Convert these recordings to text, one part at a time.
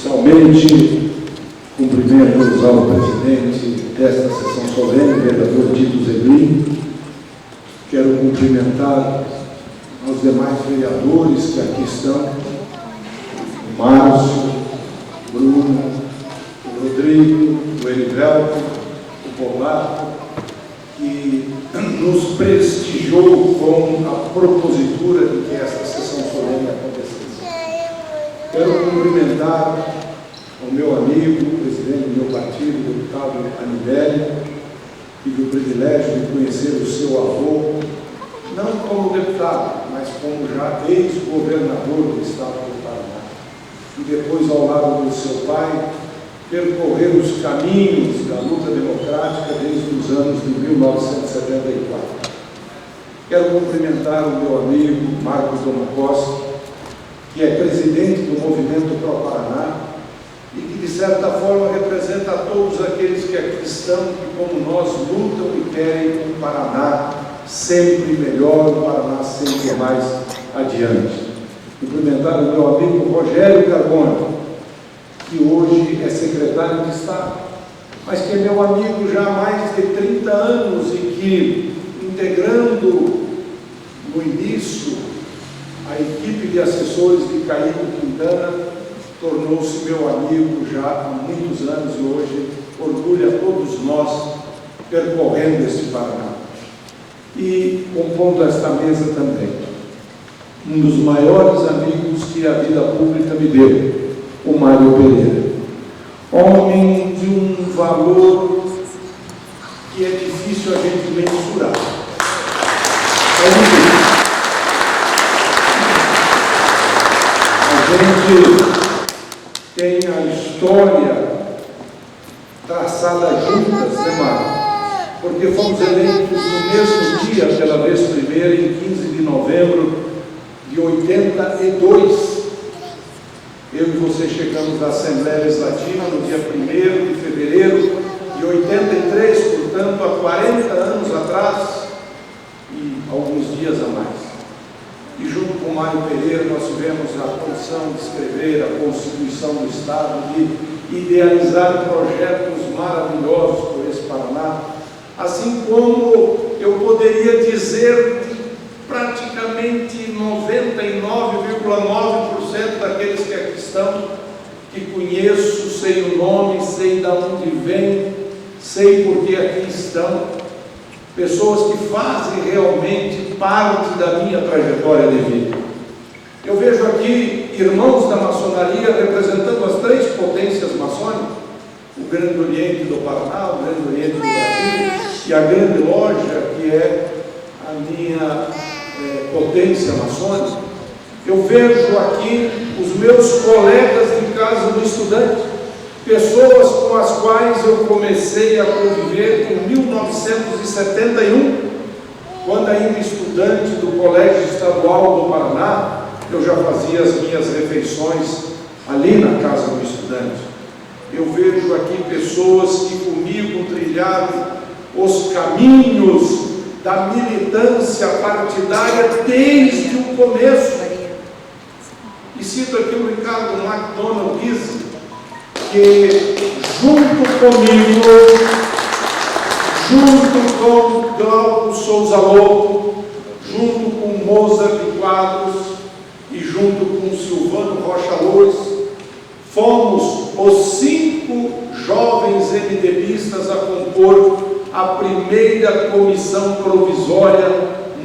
Inicialmente, cumprimentos ao presidente desta sessão solene, vereador Tito Zeglin. Quero cumprimentar aos demais vereadores que aqui estão, o Márcio, o Bruno, o Rodrigo, o Erivelto, o Polaco, que nos prestigiou com a propositura de que esta sessão solene acontecesse. Quero cumprimentar o meu amigo, o presidente do meu partido, o deputado Anibele. Tive o privilégio de conhecer o seu avô, não como deputado, mas como já ex-governador do estado do Paraná. E depois, ao lado do seu pai, percorrer os caminhos da luta democrática desde os anos de 1974. Quero cumprimentar o meu amigo Marcos Domacosta, que é presidente do Movimento Pro Paraná e que, de certa forma, representa a todos aqueles que aqui estão, que, como nós, lutam e querem um Paraná sempre melhor, um Paraná sempre mais adiante. Cumprimentar o meu amigo Rogério Carbone, que hoje é secretário de Estado, mas que é meu amigo já há mais de 30 anos e que, integrando no início a equipe de assessores de Caíto Quintana, tornou-se meu amigo já há muitos anos e hoje orgulha todos nós percorrendo este Paraná. E compondo esta mesa também, um dos maiores amigos que a vida pública me deu, o Mário Pereira. Homem de um valor que é difícil a gente mensurar. A gente tem a história traçada juntas, né, Mário? Porque fomos eleitos no mesmo dia, pela vez primeira, em 15 de novembro de 82. Eu e você chegamos à Assembleia Legislativa no dia 1º de fevereiro de 83, portanto, há 40 anos atrás e alguns dias a mais. E junto com o Mário Pereira nós tivemos a condição de escrever a Constituição do Estado, de idealizar projetos maravilhosos por esse Paraná, assim como eu poderia dizer praticamente 99,9% daqueles que aqui estão, que conheço, sei o nome, sei de onde vem, sei por que aqui estão, pessoas que fazem realmente parte da minha trajetória de vida. Eu vejo aqui irmãos da maçonaria representando as 3 potências maçônicas, o Grande Oriente do Paraná, o Grande Oriente do Brasil e a Grande Loja, que é a minha potência maçônica. Eu vejo aqui os meus colegas de casa do estudante, pessoas com as quais eu comecei a conviver em 1971, quando ainda estudante do Colégio Estadual do Paraná. Eu já fazia as minhas refeições ali na casa do estudante. Eu vejo aqui pessoas que comigo trilharam os caminhos da militância partidária desde o começo. E cito aqui o Ricardo McDonald Guise, que junto comigo, junto com Glauco Souza Lobo, junto com Mozart Quadros e junto com Silvano Rocha Loures, fomos os 5 jovens MDBistas a compor a primeira comissão provisória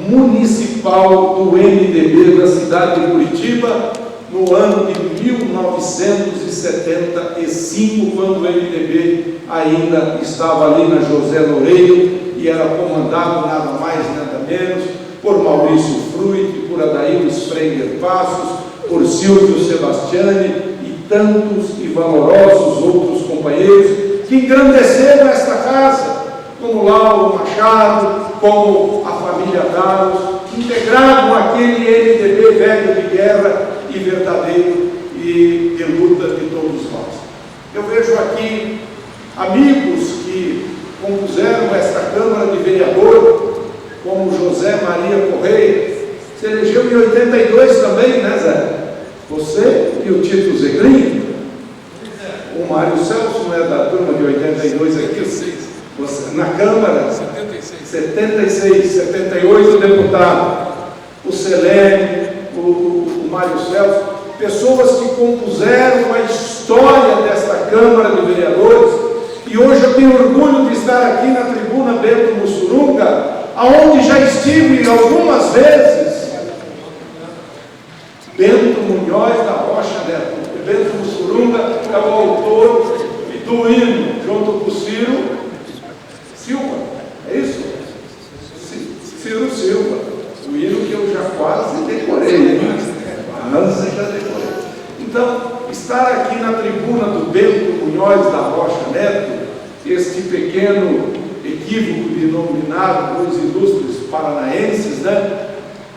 municipal do MDB da cidade de Curitiba, no ano de 1975, quando o MDB ainda estava ali na José Loureiro e era comandado nada mais, nada menos, por Maurício Fruit, por Adaildo Sprenger Passos, por Silvio Sebastiani e tantos e valorosos outros companheiros que engrandeceram esta casa, como Lauro Machado, como a família Dalos, que integraram aquele MDB velho de guerra e verdadeiro e de luta de todos nós. Eu vejo aqui amigos que compuseram esta Câmara de Vereador, como José Maria Correia, se elegeu em 82 também, né, Zé? Você e o Tito Zeglin, O Mário Celso não é da turma de 82 aqui? Você, na Câmara? 76, 78 deputado. O Selene, o Mário Celso, pessoas que compuseram a história desta Câmara de Vereadores, e hoje eu tenho orgulho de estar aqui na tribuna Bento Mussurunga, aonde já estive algumas vezes. Bento Munhoz da Rocha Neto. Bento Mussurunga é o autor do hino, junto com Ciro Silva, é isso? Ciro Silva, o hino que eu já quase decorei, quase já decorei. Então, estar aqui na tribuna do Bento Munhoz da Rocha Neto, este pequeno equívoco de nominar os ilustres paranaenses, né,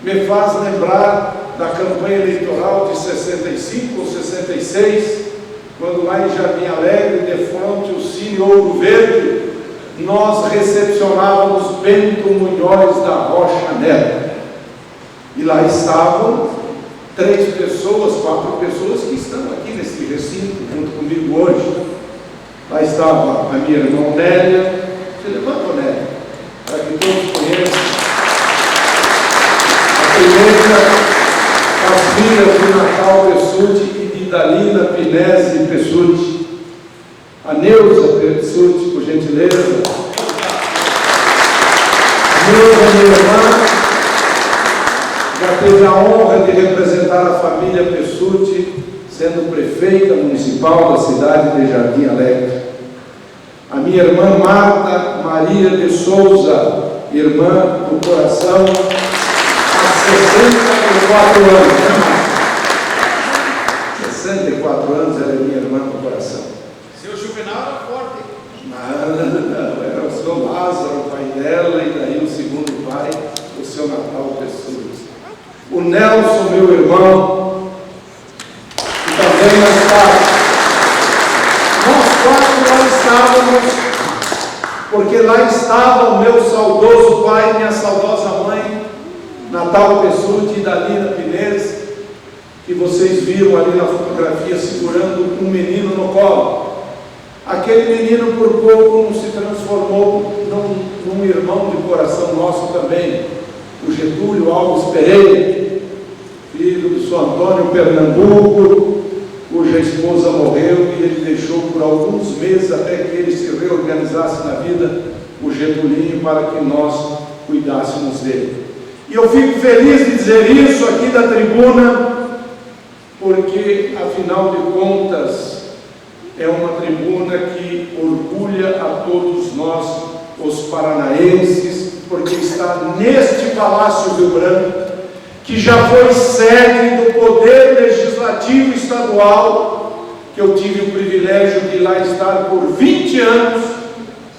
me faz lembrar da campanha eleitoral de 65 ou 66, quando lá em Jardim Alegre, de frente ao Cine Ouro Verde, nós recepcionávamos Bento Munhoz da Rocha Neto. E lá estavam 3 pessoas, 4 pessoas que estão aqui nesse recinto, junto comigo hoje. Lá estava a minha irmã Nélia. Você levanta, Nélia, para que todos conheçam. A primeira, as filhas de Natal Pessutti e de Dalina Pinese Pessutti. A Neuza Pessutti, por gentileza. A Neuza, minha irmã, já teve a honra de representar a família Pessutti, sendo prefeita municipal da cidade de Jardim Alegre. A minha irmã Marta Maria de Souza, irmã do coração, há 64 anos, né? 64 anos ela é minha irmã do coração. Seu Juvenal era forte. Não, era o seu Lázaro, o pai dela, e daí o segundo pai, o seu Natal Pessutti. O Nelson, meu irmão, que também nós 4 lá estávamos, porque lá estava o meu saudoso pai e minha saudosa mãe, Natal Pessutti e Dalina Pinese, que vocês viram ali na fotografia segurando um menino no colo. Aquele menino por pouco não se transformou num irmão de coração nosso também, o Getúlio Alves Pereira, filho do São Antônio Pernambuco, cuja esposa morreu e ele deixou por alguns meses até que ele se reorganizasse na vida, o Getulinho, para que nós cuidássemos dele. E eu fico feliz de dizer isso aqui da tribuna, porque afinal de contas é uma tribuna que orgulha a todos nós, os paranaenses, porque está neste Palácio Rio Branco, que já foi sede do Poder Legislativo Estadual, que eu tive o privilégio de lá estar por 20 anos,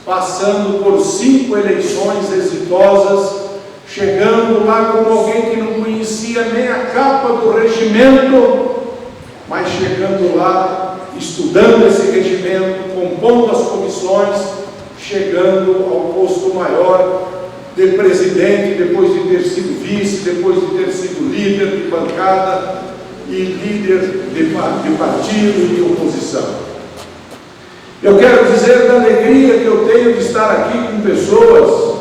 passando por 5 eleições exitosas, chegando lá como alguém que não conhecia nem a capa do regimento, mas chegando lá, estudando esse regimento, compondo as comissões, chegando ao posto maior de presidente, depois de ter sido vice, depois de ter sido líder de bancada e líder de partido e de oposição. Eu quero dizer da alegria que eu tenho de estar aqui com pessoas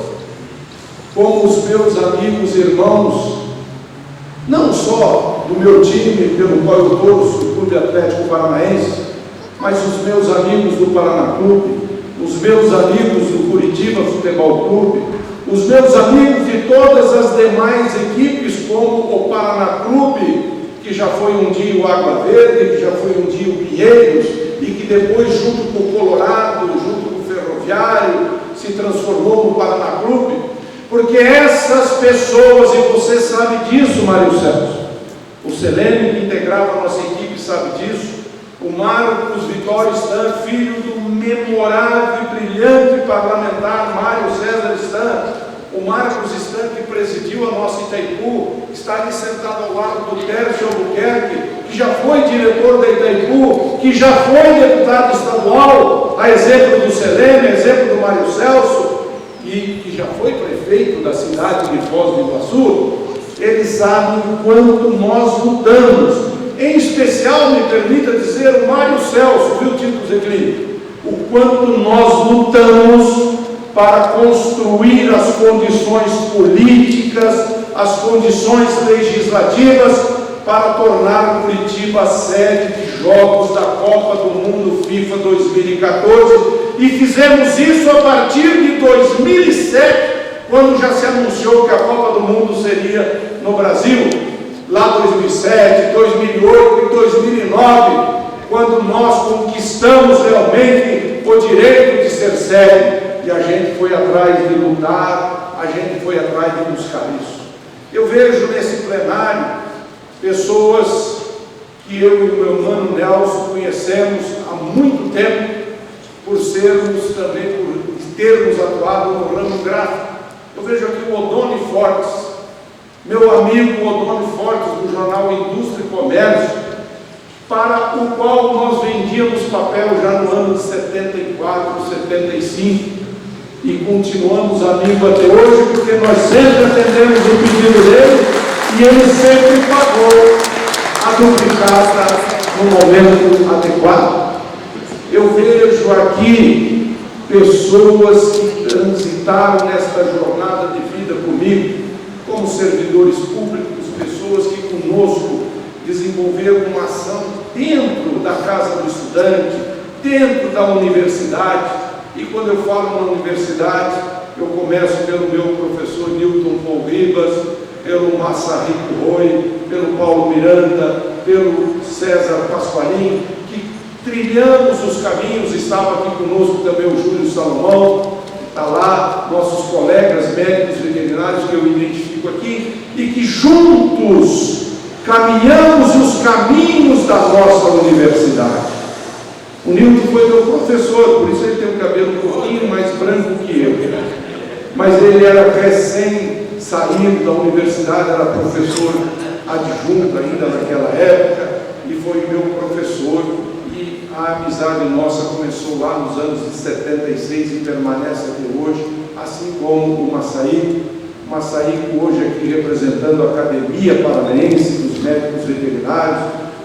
como os meus amigos e irmãos, não só do meu time pelo qual eu torço, o Clube Atlético Paranaense, mas os meus amigos do Paraná Clube, os meus amigos do Curitiba Futebol Clube, os meus amigos de todas as demais equipes, como o Paraná Clube, que já foi um dia o Água Verde, que já foi um dia o Pinheiros, e que depois, junto com o Colorado, junto com o Ferroviário, se transformou no Paraná Clube, porque essas pessoas, e você sabe disso, Mário Celso, o Selene, que integrava a nossa equipe, sabe disso, o Marcos Vitório Stan, filho do memorável e brilhante parlamentar Mário César Stan, o Marcos Stan, que presidiu a nossa Itaipu, está ali sentado ao lado do Tércio Albuquerque, que já foi diretor da Itaipu, que já foi deputado estadual, a exemplo do Selene, a exemplo do Mário Celso, e que já foi prefeito da cidade de Foz do Iguaçu. Eles sabem o quanto nós lutamos. Em especial, me permita dizer, o Mário Celso, viu, Tito Zegli, o quanto nós lutamos para construir as condições políticas, as condições legislativas para tornar Curitiba sede de Jogos da Copa do Mundo FIFA 2014, e fizemos isso a partir de 2007, quando já se anunciou que a Copa do Mundo seria no Brasil, lá 2007, 2008 e 2009, quando nós conquistamos realmente o direito de ser sede, e a gente foi atrás de lutar, a gente foi atrás de buscar isso. Eu vejo nesse plenário pessoas que eu e o meu irmão Nelson conhecemos há muito tempo, por sermos também, por termos atuado no ramo gráfico. Eu vejo aqui o Odone Fortes, meu amigo Odone Fortes, do jornal Indústria e Comércio, para o qual nós vendíamos papel já no ano de 74, 75, e continuamos amigos até hoje, porque nós sempre atendemos o pedido dele, e ele sempre pagou a duplicata no momento adequado. Eu vejo aqui pessoas que transitaram nesta jornada de vida comigo, como servidores públicos, pessoas que conosco desenvolveram uma ação dentro da Casa do Estudante, dentro da universidade. E quando eu falo na universidade, eu começo pelo meu professor Newton Paul Ribas, pelo Massa Rico Roy, pelo Paulo Miranda, pelo César Pasqualin, que trilhamos os caminhos. Estava aqui conosco também o Júlio Salomão, está lá, nossos colegas médicos veterinários que eu identifico aqui, e que juntos caminhamos os caminhos da nossa universidade. O Nilton foi meu professor, por isso ele tem um cabelo um pouquinho mais branco que eu. Mas ele era recém-saído da universidade, era professor adjunto ainda naquela época, e foi meu professor. E a amizade nossa começou lá nos anos de 76 e permanece até hoje, assim como o Massaí. O Massaí hoje aqui representando a Academia Paranaense dos Médicos Veterinários,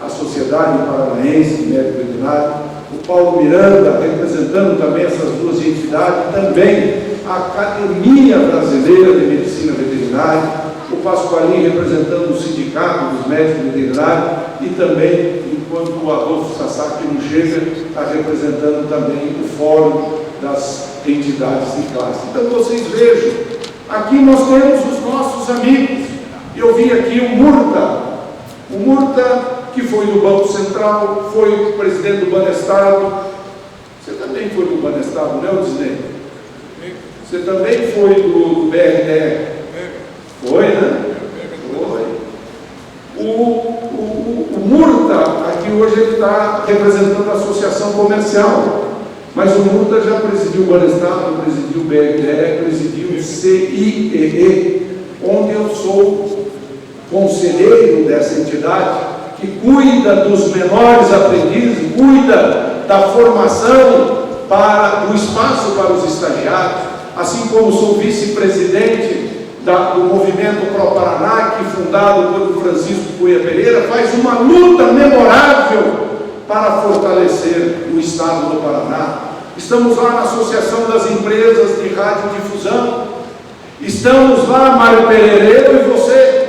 a Sociedade Paranaense de Médico Veterinário. O Paulo Miranda, representando também essas duas entidades, também a Academia Brasileira de Medicina Veterinária, o Pasqualin representando o Sindicato dos Médicos Veterinários, e também, enquanto o Adolfo Sasaki não chega, está representando também o Fórum das Entidades de Classe. Então vocês vejam, aqui nós temos os nossos amigos. Eu vi aqui o Murta, que foi do Banco Central, foi presidente do Banestado. Você também foi do Banestado, não é, o Disney? Você também foi do BRDE? Foi, né? Foi. O Murta, aqui hoje ele está representando a Associação Comercial, mas o Murta já presidiu o Banestado, presidiu o BRDE, presidiu o CIEE, onde eu sou conselheiro dessa entidade, que cuida dos menores aprendizes, cuida da formação do espaço para os estagiários, assim como sou vice-presidente do movimento Pro Paraná, que fundado pelo Francisco Cunha Pereira, faz uma luta memorável para fortalecer o estado do Paraná. Estamos lá na Associação das Empresas de Radiodifusão, estamos lá, Mário Pereira, e você.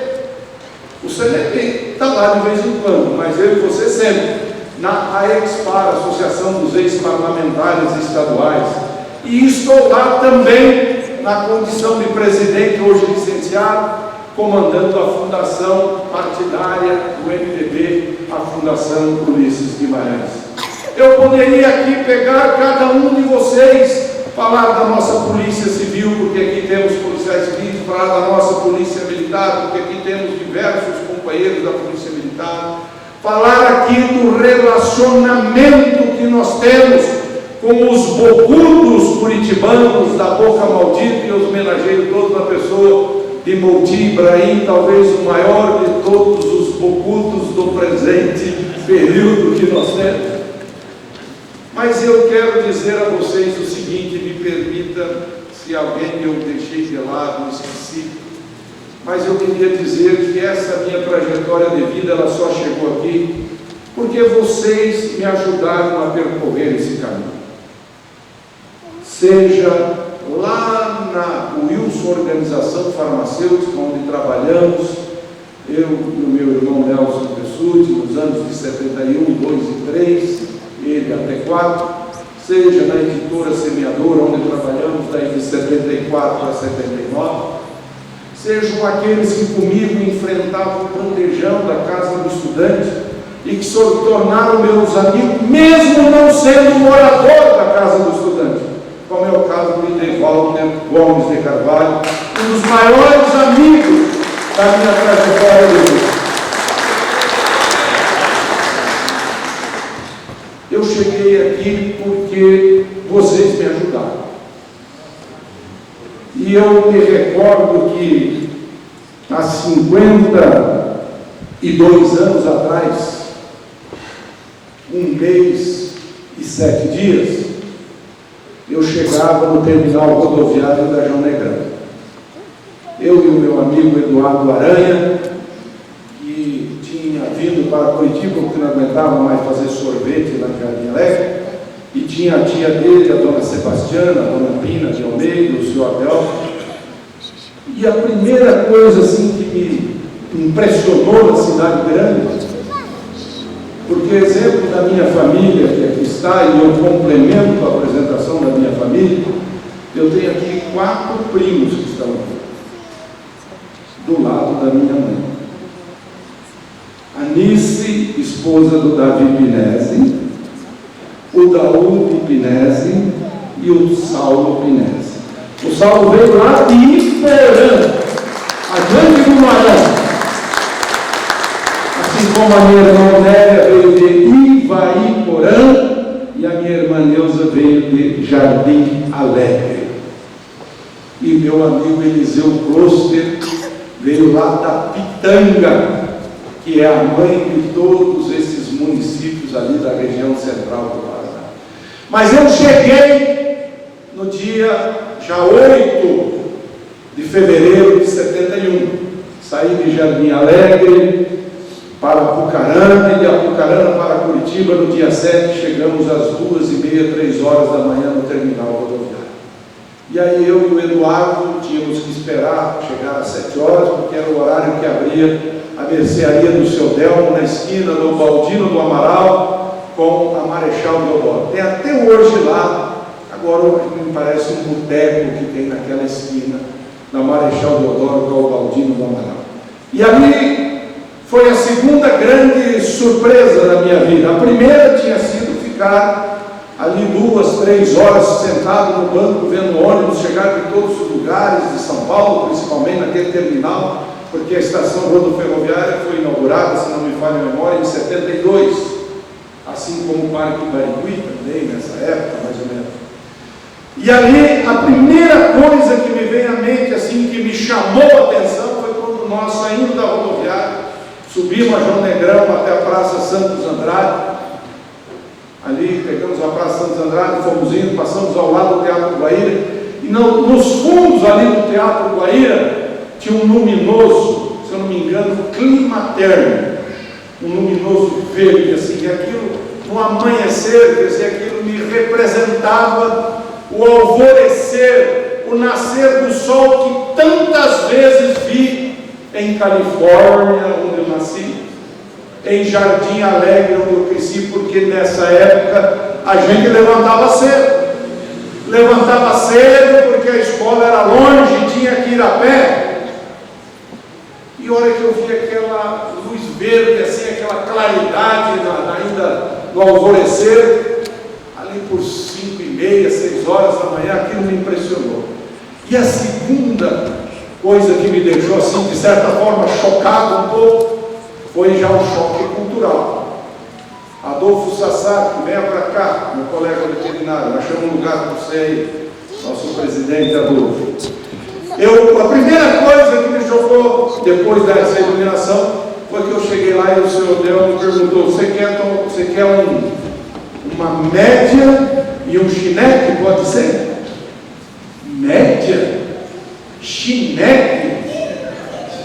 O CNP está lá de vez em quando, mas eu e você sempre, na AEXPAR, Associação dos Ex-Parlamentares Estaduais, e estou lá também na condição de presidente, hoje licenciado, comandando a fundação partidária do MDB, a Fundação Ulisses Guimarães. Eu poderia aqui pegar cada um de vocês, falar da nossa Polícia Civil, porque aqui temos policiais civis, falar da nossa Polícia Militar, porque aqui temos diversos companheiros da Polícia Militar, falar aqui do relacionamento que nós temos com os bocudos curitibanos da Boca Maldita, e eu homenageio todos na pessoa de Mouti Ibrahim, talvez o maior de todos os bocudos do presente período que nós temos. Mas eu quero dizer a vocês o seguinte, me permita, se alguém eu deixei de lado, esqueci, mas eu queria dizer que essa minha trajetória de vida, ela só chegou aqui porque vocês me ajudaram a percorrer esse caminho. Seja lá na Wilson Organização Farmacêutica, onde trabalhamos, eu e o meu irmão Nelson Pessuti, nos anos de 71, 2 e 3, ele até 4, seja na editora Semeadora, onde trabalhamos daí de 74 a 79, sejam aqueles que comigo enfrentavam o bandejão da Casa do Estudante e que se tornaram meus amigos, mesmo não sendo morador da Casa do Estudante, como é o caso de Devaldo Gomes de Carvalho, um dos maiores amigos da minha trajetória de vida. Eu cheguei aqui porque vocês me ajudaram. E eu me recordo que há 52 anos atrás, 1 mês e 7 dias, eu chegava no terminal rodoviário da João Negrão. Eu e o meu amigo Eduardo Aranha, que tinha vindo para Curitiba porque não aguentava mais fazer sorvete lá em Jardim Alegre, e tinha a tia dele, a dona Sebastiana, a dona Pina de Almeida, o senhor Abel. E a primeira coisa assim que me impressionou na cidade grande, porque exemplo da minha família que aqui está, e eu complemento a apresentação da minha família, eu tenho aqui 4 primos que estão aqui, do lado da minha mãe. Anice, esposa do Davi Pinesi, o Daúde Pinesi e o Saulo Pinesi. O Saulo veio lá de Iporã, a grande do Maranhão. Assim como a minha irmã Nélia veio de Ivaiporã e a minha irmã Neuza veio de Jardim Alegre. E meu amigo Eliseu Kloster veio lá da Pitanga, que é a mãe de todos esses municípios ali da região central do Paraná. Mas eu cheguei no dia já 8 de fevereiro de 71. Saí de Jardim Alegre para Apucarana e de Apucarana para Curitiba no dia 7. Chegamos às 2h30, 3 horas da manhã no terminal rodoviário. E aí eu e o Eduardo tínhamos que esperar chegar às 7 horas, porque era o horário que abria a mercearia do seu Delmo, na esquina do Baldino do Amaral, com a Marechal Deodoro. Tem até hoje lá, agora me parece um boteco que tem naquela esquina, da Marechal Deodoro com o Baldino do Amaral. E ali foi a segunda grande surpresa da minha vida. A primeira tinha sido ficar ali 2, 3 horas sentado no banco, vendo ônibus chegar de todos os lugares de São Paulo, principalmente naquele terminal, porque a estação rodoferroviária foi inaugurada, se não me falha a memória, em 72, assim como o Parque Barigui também, nessa época, mais ou menos. E ali, a primeira coisa que me veio à mente, assim, que me chamou a atenção, foi quando nós, saindo da rodoviária, subimos a João Negrão até a Praça Santos Andrade. Ali pegamos a Praça Santos Andrade, fomos indo, passamos ao lado do Teatro Guaíra, e nos fundos ali do Teatro Guaíra tinha um luminoso, se eu não me engano, Climaterno, um luminoso verde, assim, e aquilo, no amanhecer, quer dizer, aquilo me representava o alvorecer, o nascer do sol que tantas vezes vi em Califórnia, onde eu nasci, em Jardim Alegre, onde eu cresci, porque nessa época a gente levantava cedo porque a escola era longe, tinha que ir a pé. E a hora que eu vi aquela luz verde, assim, aquela claridade ainda no alvorecer, ali por 5h30, 6 horas da manhã, aquilo me impressionou. E a segunda coisa que me deixou, assim, de certa forma, chocado um pouco, foi já o choque cultural. Adolfo Sassar, que venha para cá, meu colega veterinário, achamos um lugar para você aí, nosso presidente Adolfo. A primeira coisa que me chocou, depois dessa iluminação, foi que eu cheguei lá e o senhor Deus me perguntou: você quer uma média e um chineque, pode ser? Média? Chineque?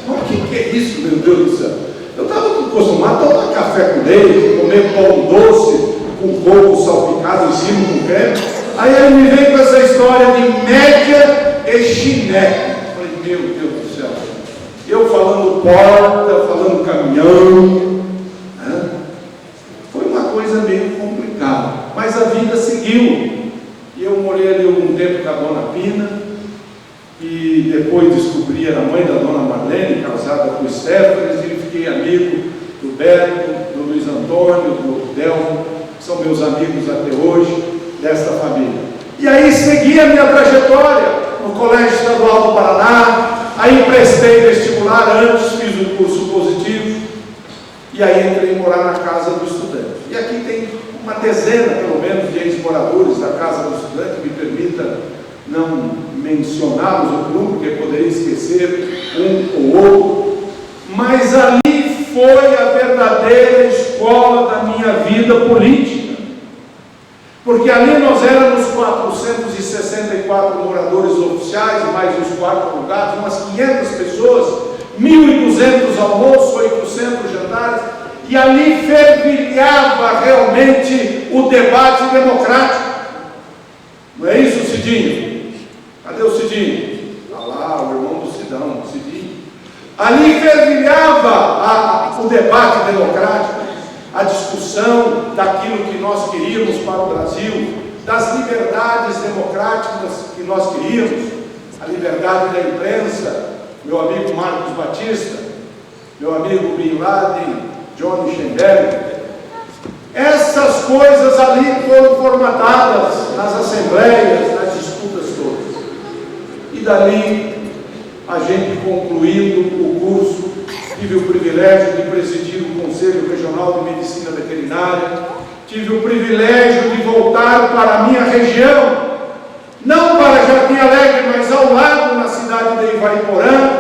O que é isso, meu Deus do céu? Eu estava acostumado a tomar café café com leite, comer pão doce com coco salpicado em cima com creme. Aí ele me vem com essa história de média e chiné. Eu falei, meu Deus do céu. Eu falando porta, falando caminhão. Né? Foi uma coisa meio complicada. Mas a vida seguiu. E eu morei ali um tempo com a dona Pina. E depois descobri, era mãe da dona Marlene, casada com o Stefanes, e fiquei amigo do Beto, do Luiz Antônio, do Delmo, que são meus amigos até hoje, desta família. E aí segui a minha trajetória no Colégio Estadual do Paraná, aí prestei vestibular antes, fiz o curso positivo, e aí entrei morar na Casa do Estudante. E aqui tem uma dezena, pelo menos, de ex-moradores da Casa do Estudante, me permita não mencioná-los o grupo, porque poderia esquecer um ou outro, mas ali foi a verdadeira escola da minha vida política, porque ali nós éramos 464 moradores oficiais, mais os 4 lugares, umas 500 pessoas, 1.200 almoços, 800 jantares, e ali fervilhava realmente o debate democrático. Não é isso, Cidinho? Cadê o Cidinho? Está lá, o irmão do Cidão, o Cidinho. Ali fervilhava o debate democrático, a discussão daquilo que nós queríamos para o Brasil, das liberdades democráticas que nós queríamos, a liberdade da imprensa, meu amigo Marcos Batista, meu amigo Bin Laden, Johnny Schemberg. Essas coisas ali foram formatadas nas assembleias, nas disputas todas. E dali, a gente concluindo o curso, tive o privilégio de presidir o Conselho Regional de Medicina Veterinária, tive o privilégio de voltar para a minha região, não para Jardim Alegre, mas ao lado, na cidade de Ivaiporã,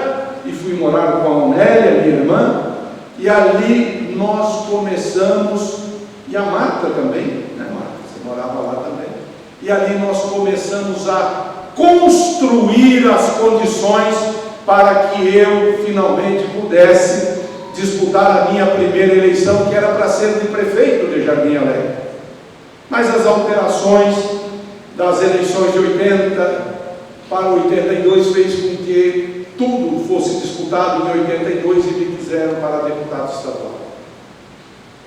e fui morar com a Onélia, minha irmã, e ali nós começamos, e a Marta também, né, Marta? Você morava lá também. E ali nós começamos a construir as condições para que eu finalmente pudesse disputar a minha primeira eleição, que era para ser de prefeito de Jardim Alegre. Mas as alterações das eleições de 80 para 82 fez com que tudo fosse disputado em 82 e me quiseram para deputado estadual.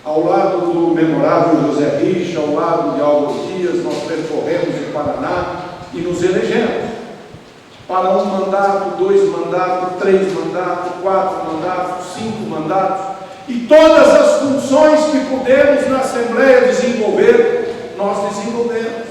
Ao lado do memorável José Richa, ao lado de Álvaro Dias, nós percorremos o Paraná e nos elegemos para 1 mandato, 2 mandatos, 3 mandatos, 4 mandatos, 5 mandatos, e todas as funções que pudemos na Assembleia desenvolver, nós desenvolvemos.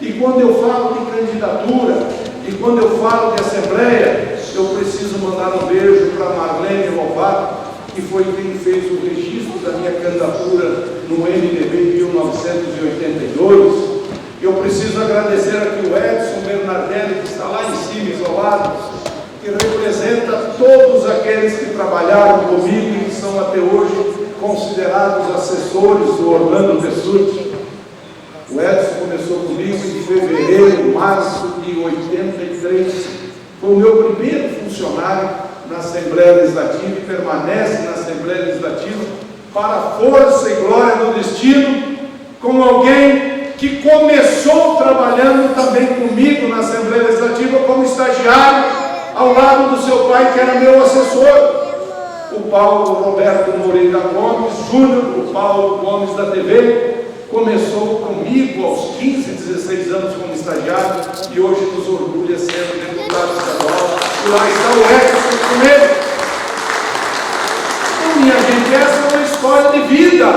E quando eu falo de candidatura, e quando eu falo de Assembleia, eu preciso mandar um beijo para Marlene Lovato, que foi quem fez o registro da minha candidatura no MDB em 1982. Eu preciso agradecer aqui o Edson Bernardelli, que está lá em cima, isolado, que representa todos aqueles que trabalharam comigo e que são até hoje considerados assessores do Orlando Pessutti. O Edson começou comigo em fevereiro, março de 83. Foi o meu primeiro funcionário na Assembleia Legislativa e permanece na Assembleia Legislativa para a força e glória do destino, como alguém que começou trabalhando também comigo na Assembleia Legislativa como estagiário, ao lado do seu pai, que era meu assessor, o Paulo Roberto Moreira Gomes Júnior, o Paulo Gomes da TV, começou comigo aos 15, 16 anos como estagiário e hoje nos orgulha sendo deputado estadual, e lá está o Edson com ele. Então, minha gente, essa é uma história de vida,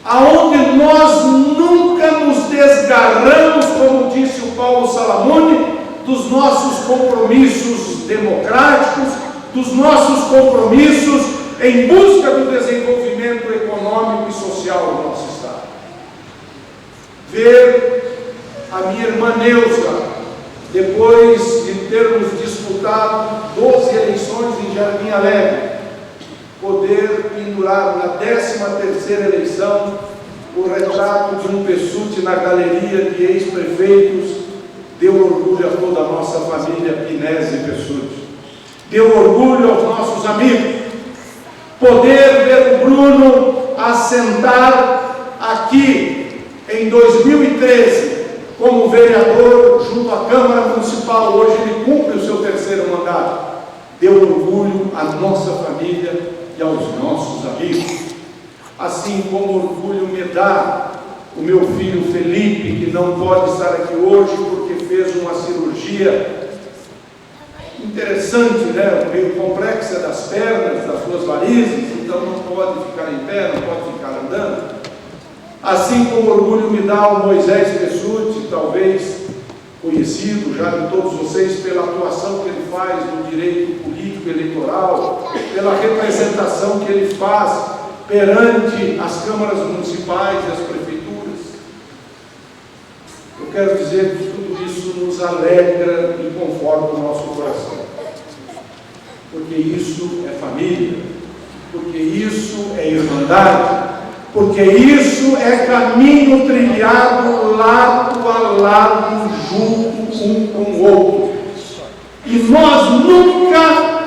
aonde nós nunca nos desgarramos, como disse o Paulo Salamone, dos nossos compromissos democráticos, dos nossos compromissos em busca do desenvolvimento econômico e social do nosso Estado. Ver a minha irmã Neuza, depois de termos disputado 12 eleições em Jardim Alegre, poder pendurar na 13ª eleição o retrato de um Pessutti na galeria de ex-prefeitos, deu orgulho a toda a nossa família Pinese Pessutti, deu orgulho aos nossos amigos. Poder ver o Bruno a sentar aqui em 2013 como vereador junto à Câmara Municipal. Hoje ele cumpre o seu terceiro mandato. Deu orgulho à nossa família e aos nossos amigos. Assim como orgulho me dá o meu filho Felipe, que não pode estar aqui hoje porque fez uma cirurgia interessante, né? Meio complexa das pernas, das suas varizes, então não pode ficar em pé, não pode ficar andando. Assim como orgulho me dá o Moisés Pessutti, talvez conhecido já de todos vocês pela atuação que ele faz no direito político eleitoral, pela representação que ele faz perante as câmaras municipais e as prefeituras. Eu quero dizer que tudo isso nos alegra e conforta o nosso coração, porque isso é família, porque isso é irmandade, porque isso é caminho trilhado lado a lado, junto um com o outro. E nós nunca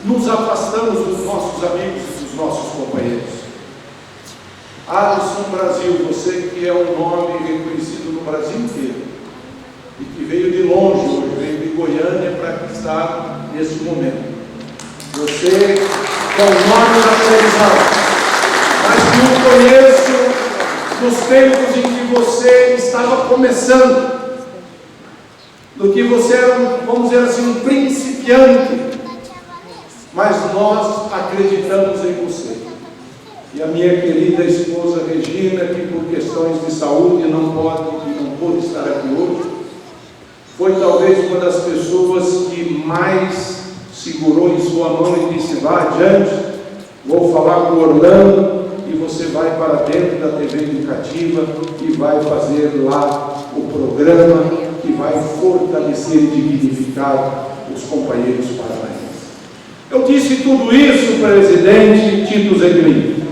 nos afastamos dos nossos amigos e dos nossos companheiros. Alisson Brasil, você que é um nome reconhecido no Brasil inteiro e que veio de longe hoje, veio de Goiânia para aqui estar nesse momento. Você é o nome da televisão, mas que eu conheço nos tempos em que você estava começando, do que você era, vamos dizer assim, um principiante, mas nós acreditamos em você. E a minha querida esposa Regina, que por questões de saúde não pôde estar aqui hoje, foi talvez uma das pessoas que mais segurou em sua mão e disse: vá adiante, vou falar com o Orlando e você vai para dentro da TV Educativa e vai fazer lá o programa que vai fortalecer e dignificar os companheiros paranaenses. Eu disse tudo isso, presidente Tito Zeglin,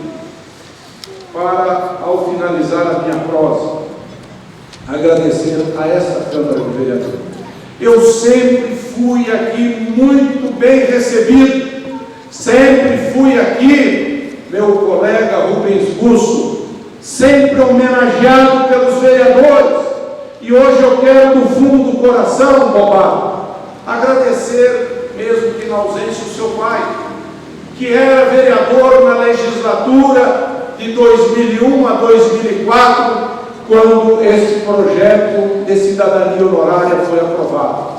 para, ao finalizar a minha prosa, agradecer a esta Câmara de Vereadores. Eu sempre fui aqui muito bem recebido, sempre fui aqui, meu colega Rubens Russo, sempre homenageado pelos vereadores, e hoje eu quero do fundo do coração, Bobá, agradecer, mesmo que na ausência, o seu pai, que era vereador na legislatura de 2001 a 2004, quando esse projeto de cidadania honorária foi aprovado.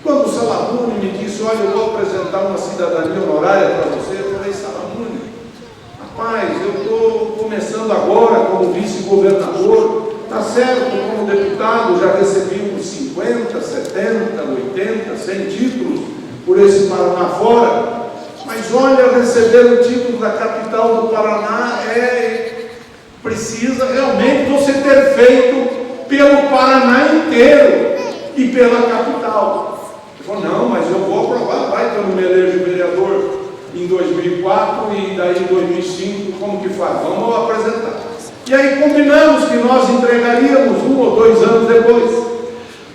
Quando o Salamone me disse: olha, eu vou apresentar uma cidadania honorária para você, eu falei: Salamone, rapaz, eu estou começando agora como vice-governador, está certo, como deputado já recebi uns 50, 70, 80, 100 títulos por esse Paraná fora, mas olha, receber o título da capital do Paraná precisa realmente você ter feito pelo Paraná inteiro e pela capital. Ele falou: não, mas eu vou aprovar, vai que eu não me elejo vereador em 2004 e daí em 2005, como que faz? Vamos apresentar. E aí combinamos que nós entregaríamos 1 ou 2 anos depois.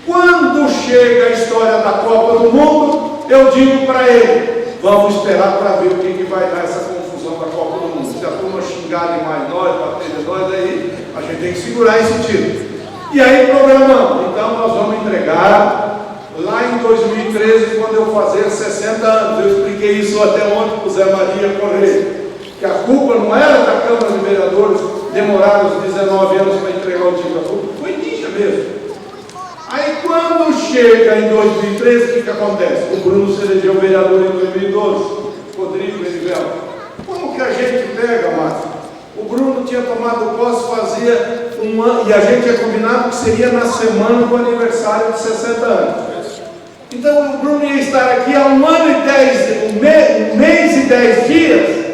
Quando chega a história da Copa do Mundo, eu digo para ele: vamos esperar para ver o que vai dar essa confusão da Copa do Mundo. Se a turma xingar demais nós, bater de nós, aí a gente tem que segurar esse título. E aí programamos. Então nós vamos entregar lá em 2013, quando eu fazer 60 anos. Eu expliquei isso até ontem para o Zé Maria Correia, que a culpa não era da Câmara de Vereadores demorar os 19 anos para entregar o título, a culpa foi minha mesmo. Aí quando chega em 2013, o que acontece? O Bruno se elegeu vereador em 2012, Rodrigo Merivel. Como que a gente pega, Márcio? O Bruno tinha tomado posse fazia um ano, e a gente tinha combinado que seria na semana do aniversário de 60 anos. Então o Bruno ia estar aqui há um mês e 10 dias,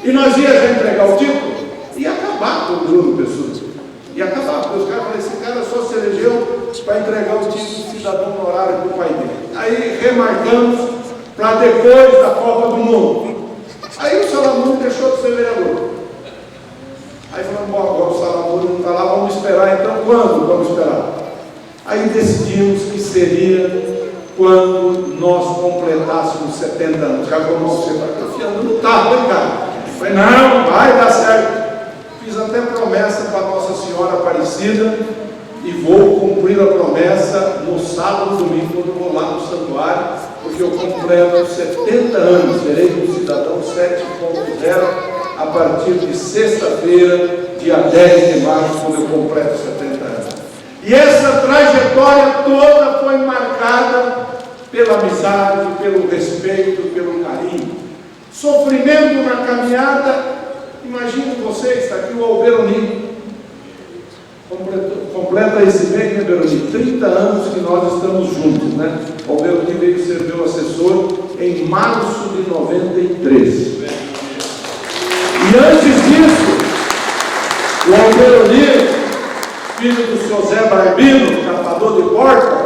e nós íamos entregar o título, e acabar com o Bruno Pessoa. E acabar, porque os caras falaram: esse cara só se elegeu para entregar o título de cidadão honorário para o pai dele. Aí remarcamos para depois da Copa do Mundo. Aí o Salamone deixou de ser vereador. Aí falamos: bom, agora o Salamone não está lá, vamos esperar. Então quando vamos esperar? Aí decidimos que seria quando nós completássemos 70 anos. Já vamos, você está confiando no carro, hein, cara? Falei, não, vai dar certo. Fiz até promessa para Nossa Senhora Aparecida e vou cumprir a promessa no sábado, domingo, quando eu vou lá no santuário, porque eu completo 70 anos, serei um cidadão 7.0 a partir de sexta-feira, dia 10 de março, quando eu completo 70 anos. E essa trajetória toda foi marcada pela amizade, pelo respeito, pelo carinho. Sofrimento na caminhada, imagine vocês, está aqui o Alberoni, completa esse mês, né, Alberoni? 30 anos que nós estamos juntos, né? O Alberoni veio ser meu assessor em março de 93. E antes disso, o Alberoni, filho do seu Zé Barbino, capador de porta,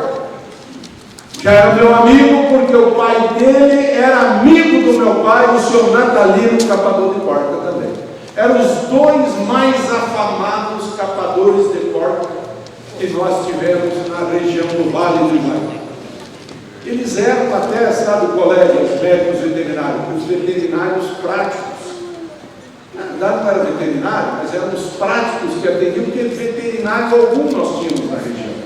já era meu amigo, porque o pai dele era amigo do meu pai, o senhor Natalino, capador de porta também. Eram os dois mais afamados capadores de porta que nós tivemos na região do Vale do Itaim. Eles eram até, sabe, colegas médicos veterinários, os veterinários práticos. Na verdade não era veterinário, mas eram os práticos que atendiam, porque veterinário algum nós tínhamos na região.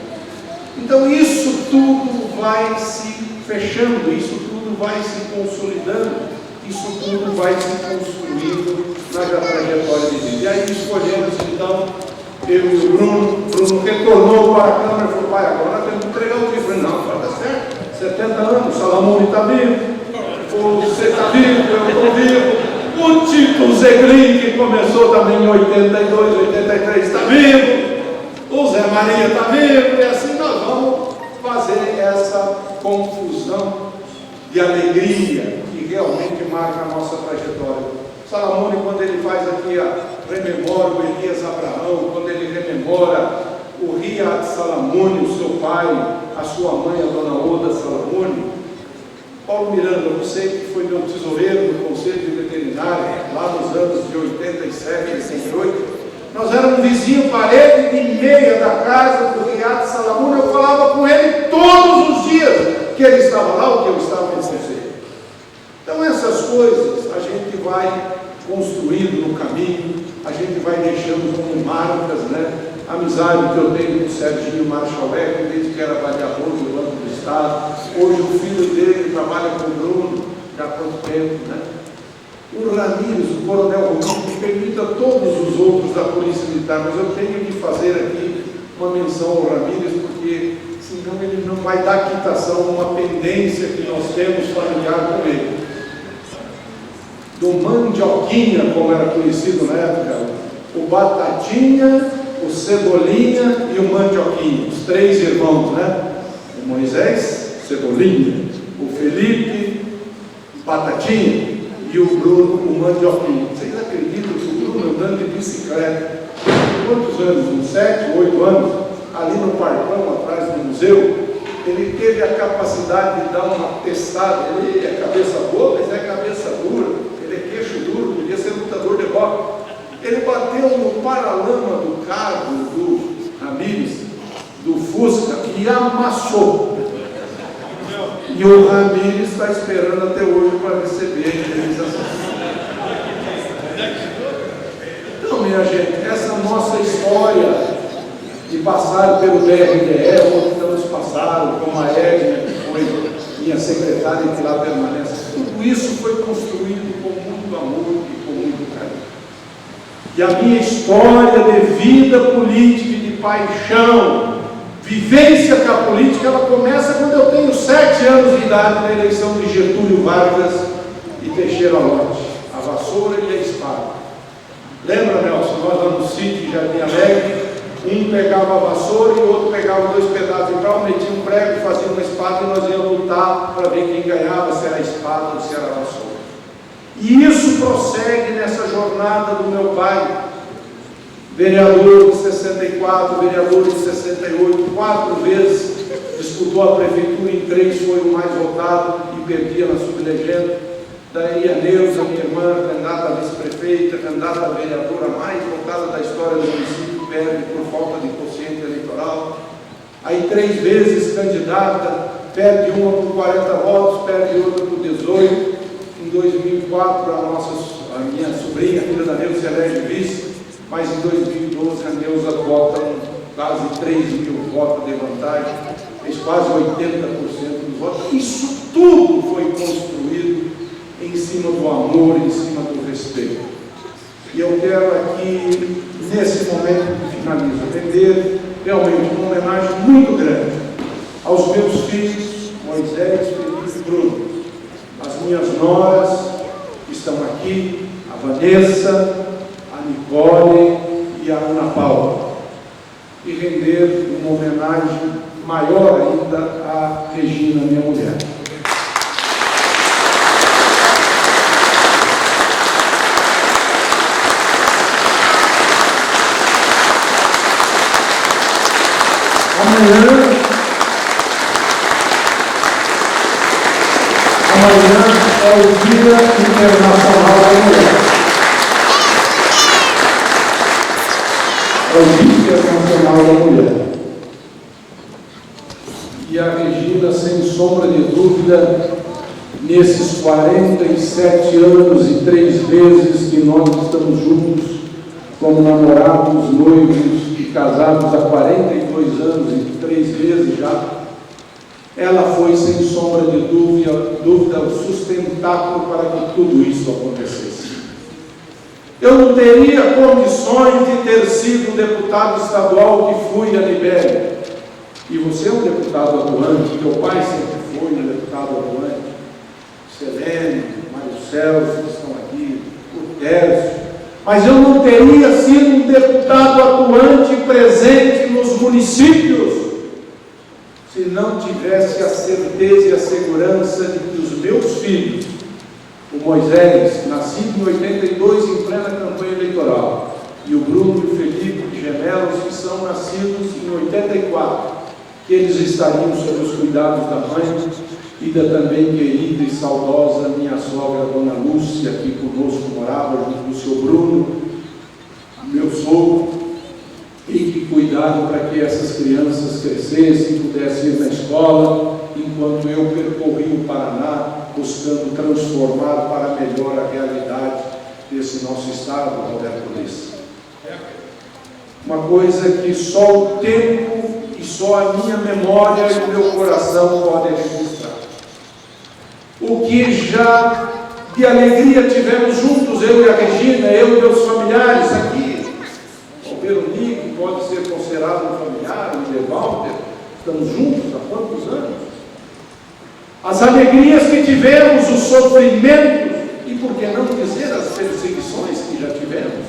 Então isso tudo vai se fechando, isso tudo vai se consolidando, isso tudo vai se construindo na trajetória de vida. E aí escolhemos então, eu e o Bruno retornou para a Câmara e falou, pai, agora nós temos que entregar o livro. Eu falei, não, vai dar certo, 70 anos, o Salamone está vivo, você está vivo, eu estou vivo. O Tito Zeglin, que começou também em 82, 83, está vivo. O Zé Maria está vivo. E assim nós vamos fazer essa confusão de alegria que realmente marca a nossa trajetória. Salamone, quando ele faz aqui, rememora o Elias Abraão, quando ele rememora o Riad Salamone, o seu pai, a sua mãe, a dona Oda Salamone. Paulo Miranda, você que foi meu tesoureiro no Conselho de Veterinária, lá nos anos de 87, 88, nós éramos vizinhos, parede de meia da casa do Riad Salamone. Eu falava com ele todos os dias que ele estava lá ou que eu estava no conselho. Então essas coisas a gente vai construindo no caminho, a gente vai deixando como marcas, né? A amizade que eu tenho com o Serginho Marchalek, desde que era avaliador do Banco do Estado. Hoje o filho dele trabalha com o Bruno, já há quanto tempo, né? O Ramírez, o Coronel Romano, que permita todos os outros da Polícia Militar, mas eu tenho que fazer aqui uma menção ao Ramírez, porque senão ele não vai dar quitação a uma pendência que nós temos familiar com ele. Do Mandioquinha, como era conhecido na época, o Batatinha, o Cebolinha e o Mandioquinha, os três irmãos, né? O Moisés, Cebolinha, o Felipe, Batatinha, e o Bruno, o Mandioquinha. Vocês acreditam que o Bruno andando de bicicleta, quantos anos? Uns 7, 8 anos, ali no parcão, atrás do museu, ele teve a capacidade de dar uma testada. Ele é cabeça boa, mas é cabeça dura, ele é queixo duro, podia ser lutador de boxe. Ele bateu no paralama do carro do Ramírez, do Fusca, e amassou. E o Ramírez está esperando até hoje para receber a indenização. Então, minha gente, essa nossa história de passar pelo BRDE, outros nos passaram, como a Edna, que foi minha secretária e que lá permanece, tudo isso foi construído com muito amor e com muito carinho. E a minha história de vida política e de paixão, vivência com a política, ela começa quando eu tenho 7 anos de idade, na eleição de Getúlio Vargas e Teixeira Lopes, a vassoura e a espada. Lembra, Nelson, nós lá no sítio de Jardim Alegre, um pegava a vassoura e o outro pegava 2 pedaços de pau, metia um prego, fazia uma espada e nós íamos lutar para ver quem ganhava, se era a espada ou se era a vassoura. E isso prossegue nessa jornada do meu pai, vereador de 64, vereador de 68, 4 vezes disputou a prefeitura, em 3 foi o mais votado e perdia na sublegenda. Daí a Neuza, minha irmã, candidata a vice-prefeita, candidata a vereadora mais votada da história do município, perde por falta de quociente eleitoral. Aí 3 vezes candidata, perde uma por 40 votos, perde outra por 18. Em 2004, a minha sobrinha, filha da Neuza, elege vice, mas em 2012 a Neuza bota quase 3 mil votos de vantagem, fez quase 80% dos votos. Isso tudo foi construído em cima do amor, em cima do respeito. E eu quero aqui, nesse momento que finalizo, render realmente uma homenagem muito grande aos meus filhos, Moisés, Felipe e Bruno, as minhas noras que estão aqui, a Vanessa, a Nicole e a Ana Paula, e render uma homenagem maior ainda à Regina, minha mulher. Amanhã é o Dia Internacional da Mulher. É o Dia Internacional da Mulher. E a Regina, sem sombra de dúvida, nesses 47 anos e 3 vezes que nós estamos juntos, como namorados, noivos e casados há 42 anos e 3 vezes já, ela foi, sem sombra de dúvida, o sustentáculo para que tudo isso acontecesse. Eu não teria condições de ter sido deputado estadual que fui a Libéria. E você é um deputado atuante, teu pai sempre foi um deputado atuante, Selene, Mário Celso, que estão aqui, o Tércio. Mas eu não teria sido um deputado atuante presente nos municípios se não tivesse a certeza e a segurança de que os meus filhos, o Moisés, nascido em 82 em plena campanha eleitoral, e o Bruno e o Felipe, gemelos, que são nascidos em 84, que eles estariam sob os cuidados da mãe e da também querida e saudosa minha sogra, Dona Lúcia, que conosco morava junto com o seu Bruno, meu sogro, e que cuidaram para que essas crianças crescessem, pudessem ir na escola, enquanto eu percorri o Paraná, buscando transformar para melhor a realidade desse nosso estado, Roberto Luiz. Uma coisa que só o tempo e só a minha memória e o meu coração podem registrar. O que já de alegria tivemos juntos, eu e a Regina, eu e meus familiares aqui, o Veronique pode ser considerado um familiar, o Levalter, estamos juntos há quantos anos? As alegrias que tivemos, os sofrimentos, e por que não dizer as perseguições que já tivemos,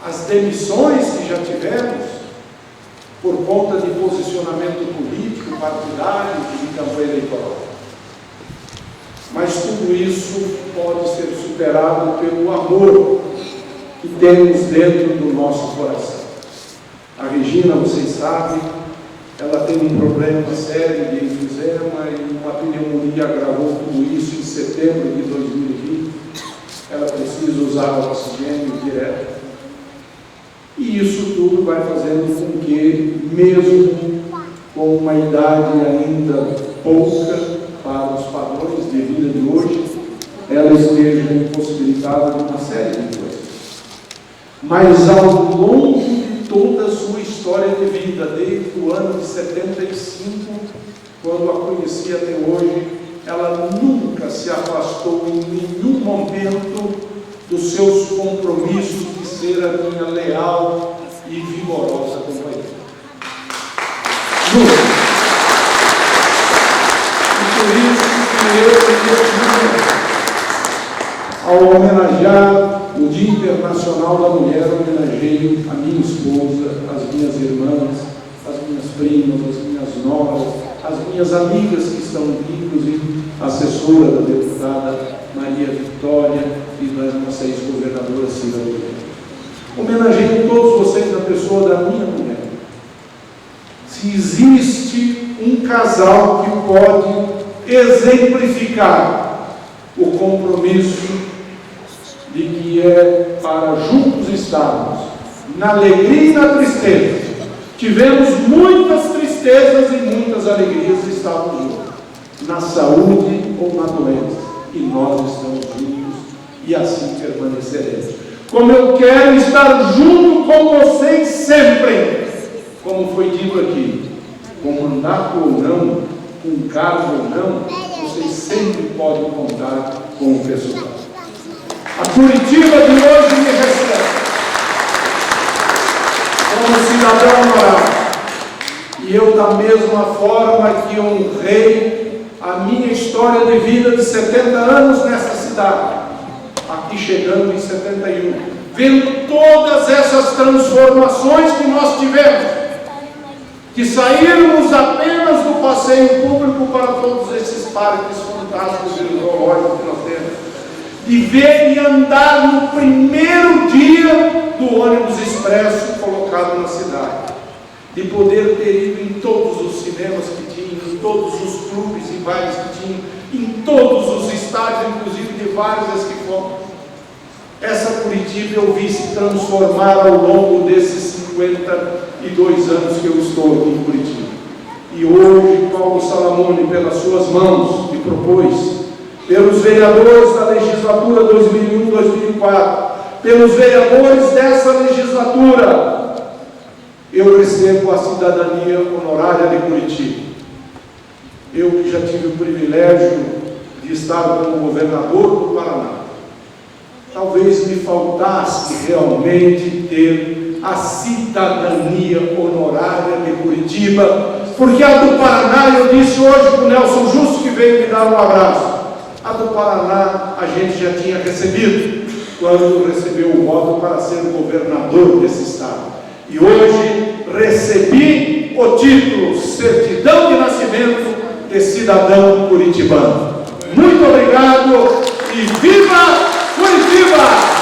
as demissões que já tivemos, por conta de posicionamento político, partidário e de campanha eleitoral. Mas tudo isso pode ser superado pelo amor que temos dentro do nosso coração. A Regina, vocês sabem, ela tem um problema sério de enfisema e uma pneumonia agravou tudo isso em setembro de 2020. Ela precisa usar oxigênio direto. E isso tudo vai fazendo com que, mesmo com uma idade ainda pouca para os padrões de vida de hoje, ela esteja impossibilitada de uma série de coisas. Mas ao longo de toda a sua história de vida, desde o ano de 75, quando a conheci até hoje, ela nunca se afastou em nenhum momento dos seus compromissos de ser a minha leal e vigorosa companheira. Nunca. E por isso que eu, ao homenagear o Dia Internacional da Mulher, homenageio a minha esposa, as minhas irmãs, as minhas primas, as minhas noras, as minhas amigas que estão aqui, inclusive a assessora da deputada Maria Vitória e da nossa ex-governadora Cida Oliveira. Homenageio todos vocês na pessoa da minha mulher. Se existe um casal que pode exemplificar o compromisso de que é para juntos estarmos na alegria e na tristeza. Tivemos muitas tristezas e muitas alegrias e estávamos juntos, na saúde ou na doença, e nós estamos juntos e assim permaneceremos. Como eu quero estar junto com vocês sempre, como foi dito aqui, com mandato ou não, com cargo ou não, vocês sempre podem contar com o pessoal. A Curitiba de hoje me recebe como cidadão honorário. E eu, da mesma forma que honrei a minha história de vida de 70 anos nessa cidade, aqui chegando em 71, vendo todas essas transformações que nós tivemos, que saímos apenas do passeio público para todos esses parques fantásticos e zoológicos que nós temos, de ver e andar no primeiro dia do ônibus expresso colocado na cidade, de poder ter ido em todos os cinemas que tinha, em todos os clubes e bares que tinha, em todos os estádios, inclusive de vários que fomos. Essa Curitiba eu vi se transformar ao longo desses 52 anos que eu estou aqui em Curitiba. E hoje Paulo Salamone, pelas suas mãos, me propôs, pelos vereadores da legislatura 2001-2004, pelos vereadores dessa legislatura, eu recebo a cidadania honorária de Curitiba. Eu que já tive o privilégio de estar como governador do Paraná, talvez me faltasse realmente ter a cidadania honorária de Curitiba, porque a do Paraná, eu disse hoje para o Nelson Justo, que veio me dar um abraço, a do Paraná a gente já tinha recebido, quando recebeu o voto para ser o governador desse estado. E hoje recebi o título, certidão de nascimento de cidadão curitibano. Muito obrigado e viva Curitiba!